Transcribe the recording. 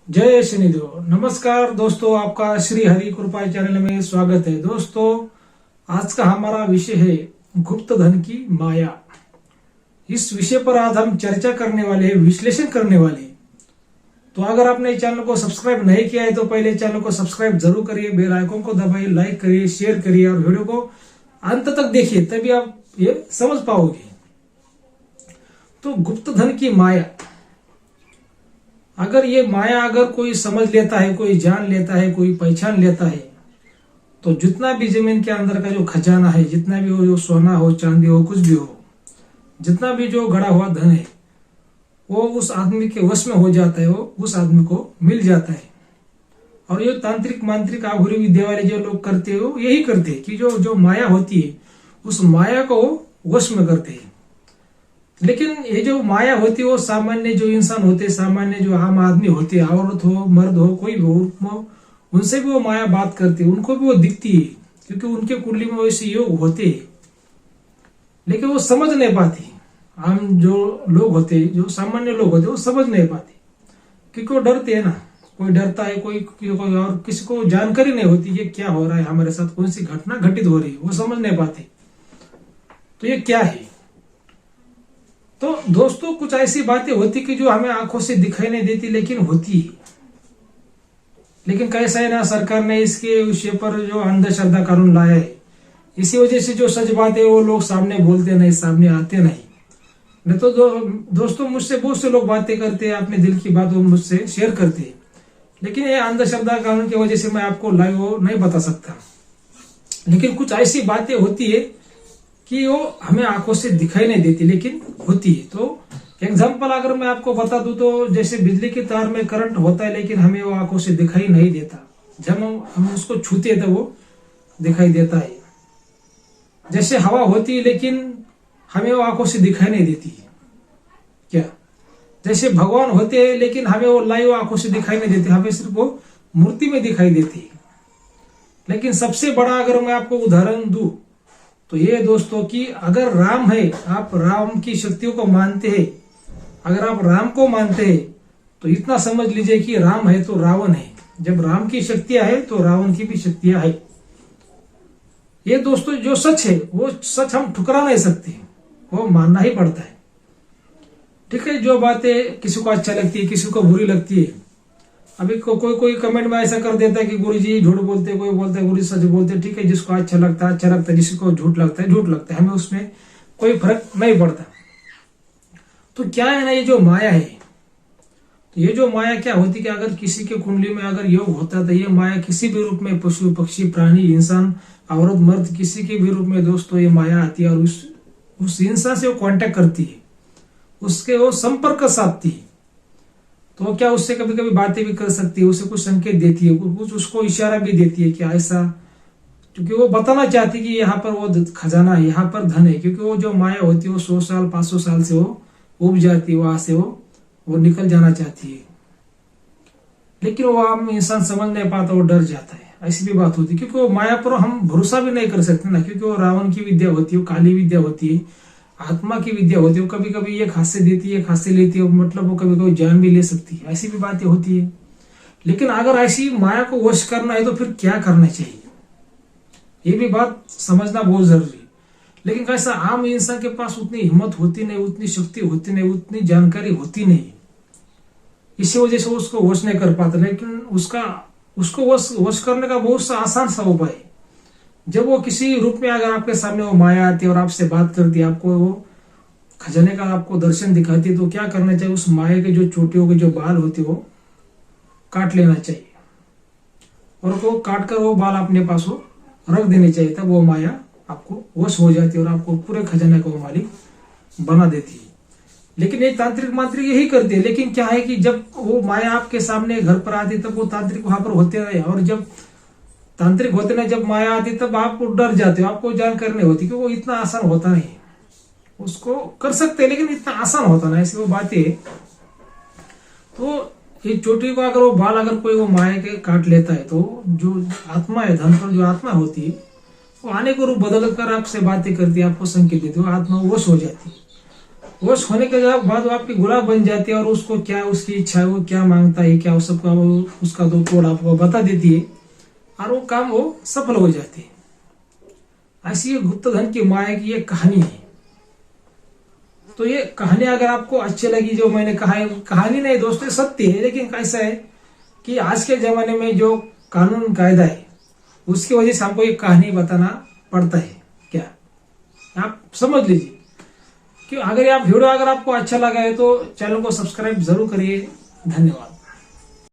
जय शनिदेव। नमस्कार दोस्तों, आपका श्री हरि कृपा चैनल में स्वागत है। दोस्तों, आज का हमारा विषय है गुप्त धन की माया। इस विषय पर आज हम चर्चा करने वाले हैं, विश्लेषण करने वाले हैं। तो अगर आपने चैनल को सब्सक्राइब नहीं किया है तो पहले चैनल को सब्सक्राइब जरूर करिए, बेल आइकन को दबाइए, लाइक करिए, शेयर करिए और वीडियो को अंत तक देखिए, तभी आप ये समझ पाओगे। तो गुप्त धन की माया, अगर ये माया अगर कोई समझ लेता है, कोई जान लेता है, कोई पहचान लेता है, तो जितना भी जमीन के अंदर का जो खजाना है, जितना भी हो, जो सोना हो, चांदी हो, कुछ भी हो, जितना भी जो गड़ा हुआ धन है, वो उस आदमी के वश में हो जाता है, वो उस आदमी को मिल जाता है। और ये तांत्रिक मांत्रिक आभूरी विद्या वाले जो लोग करते हो, यही करते हैं कि जो माया होती है उस माया को वश में करते हैं। लेकिन ये जो माया होती है वो सामान्य जो इंसान होते, सामान्य जो आम आदमी होते, औरत हो, मर्द हो, कोई भी हो, उनसे भी वो माया बात करती है, उनको भी वो दिखती है, क्योंकि उनके कुंडली में वैसे योग होते हैं। लेकिन वो समझ नहीं पाती। आम जो लोग होते, जो सामान्य लोग होते, वो समझ नहीं पाते, क्योंकि वो डरते हैं ना। कोई डरता है, कोई और किसी को जानकारी नहीं होती ये क्या हो रहा है हमारे साथ, कौन सी घटना घटित हो रही है, वो समझ नहीं पाते। तो ये क्या है? तो दोस्तों, कुछ ऐसी बातें होती कि जो हमें आंखों से दिखाई नहीं देती, लेकिन होती है। लेकिन कैसा है ना, सरकार ने इसके विषय पर जो अंधश्रद्धा कानून लाया है, इसी वजह से जो सच बात है वो लोग सामने बोलते नहीं, सामने आते नहीं तो दोस्तों, मुझसे बहुत से लोग बातें करते हैं, अपने दिल की बात वो मुझसे शेयर करते हैं, लेकिन ये अंधश्रद्धा कानून की वजह से मैं आपको लाइव नहीं बता सकता। लेकिन कुछ ऐसी बातें होती है कि वो हमें आंखों से दिखाई नहीं देती, लेकिन होती है। तो एग्जाम्पल अगर मैं आपको बता दूं तो जैसे बिजली के तार में करंट होता है, लेकिन हमें वो आंखों से दिखाई नहीं देता। जब हम उसको छूते हैं तो वो दिखाई देता है। जैसे हवा होती है, लेकिन हमें वो आंखों से दिखाई नहीं देती है क्या? जैसे भगवान होते हैं, लेकिन हमें वो लाइव आंखों से दिखाई नहीं देते, हमें सिर्फ वो मूर्ति में दिखाई देती है। लेकिन सबसे बड़ा अगर मैं आपको उदाहरण दूं तो ये दोस्तों कि अगर राम है, आप राम की शक्तियों को मानते हैं, अगर आप राम को मानते हैं तो इतना समझ लीजिए कि राम है तो रावण है। जब राम की शक्तियां है तो रावण की भी शक्तियां है। ये दोस्तों जो सच है वो सच हम ठुकरा नहीं सकते, वो मानना ही पड़ता है। ठीक है, जो बातें किसी को अच्छा लगती है, किसी को बुरी लगती है। अभी कोई कमेंट में ऐसा कर देता है कि गुरुजी झूठ बोलते, कोई बोलता है गुरुजी सच बोलते। ठीक है, जिसको अच्छा लगता है अच्छा लगता है, जिसको झूठ लगता है झूठ लगता है, हमें उसमें कोई फर्क नहीं पड़ता। तो क्या है ना, ये जो माया है, तो ये जो माया क्या होती है कि अगर किसी के कुंडली में अगर योग होता है तो ये माया किसी भी रूप में, पशु पक्षी प्राणी इंसान औरत मर्द, किसी के भी रूप में दोस्तों ये माया आती है और उस इंसान से वो कांटेक्ट करती है, उसके वो संपर्क साधती है। तो क्या उससे कभी कभी बातें भी कर सकती है, उसे कुछ संकेत देती है, कुछ उसको इशारा भी देती है कि ऐसा, क्योंकि वो बताना चाहती है कि यहाँ पर वो खजाना है, यहाँ पर धन है। क्योंकि वो जो माया होती है वो 100 साल 500 साल से वो उब जाती है, वहां से वो निकल जाना चाहती है। लेकिन वो आम इंसान समझ नहीं पाता, वो डर जाता है। ऐसी भी बात होती है, क्योंकि वो माया पर हम भरोसा भी नहीं कर सकते ना, क्योंकि वो रावण की विद्या होती है, वो काली विद्या होती है, आत्मा की विद्या होती है। वो कभी कभी ये खांसे देती है, खांसे लेती है, मतलब वो कभी कभी जान भी ले सकती है। ऐसी भी बातें होती है। लेकिन अगर ऐसी माया को वश करना है तो फिर क्या करना चाहिए, ये भी बात समझना बहुत जरूरी है। लेकिन कैसा, आम इंसान के पास उतनी हिम्मत होती नहीं, उतनी शक्ति होती नहीं, उतनी जानकारी होती नहीं, इसी वजह से उसको वश नहीं कर पाता। लेकिन उसको वश करने का बहुत सा आसान सा उपाय है। जब वो किसी रूप में अगर आपके सामने वो माया आती है और आपसे बात करती है, आपको वो खजाने का आपको दर्शन दिखाती है, तो क्या करना चाहिए? उस माया के जो चोटियों के जो बाल होते वो काट लेना चाहिए, और वो काट कर वो बाल अपने पास वो रख देने चाहिए। तब वो माया आपको वश हो जाती है और आपको पूरे खजाने को मालिक बना देती है। लेकिन ये तांत्रिक मांत्रिक यही करते हैं। लेकिन क्या है कि जब वो माया आपके सामने घर पर आती तब वो तांत्रिक वहां पर होते रहे, और जब तांत्रिक होते ना, जब माया आती तब आप डर जाते हो, आपको जानकारी नहीं होती कि वो इतना आसान होता नहीं। उसको कर सकते हैं लेकिन इतना आसान होता ना, ऐसी वो बातें। तो ये चोटी को अगर वो बाल अगर कोई वो माया के काट लेता है तो जो आत्मा है, धन पर जो आत्मा होती है, वो आने को रूप बदल कर आपसे बातें करती है, आपको संकेत देती है, वो आत्मा वश हो जाती है। वश होने के बाद वो आपकी गुलाब बन जाती है और उसको क्या उसकी इच्छा है, वो क्या मांगता है, क्या सबका वो उसका दो कोड आपको बता देती है और वो काम वो सफल हो जाती है। ऐसी ये गुप्त धन की माया की ये कहानी है। तो ये कहानी अगर आपको अच्छी लगी, जो मैंने कहा है, कहानी नहीं दोस्तों सत्य है, लेकिन कैसा है कि आज के जमाने में जो कानून कायदा है उसकी वजह से हमको ये कहानी बताना पड़ता है। क्या आप समझ लीजिए कि अगर आप वीडियो अगर आपको अच्छा लगा है तो चैनल को सब्सक्राइब जरूर करिए। धन्यवाद।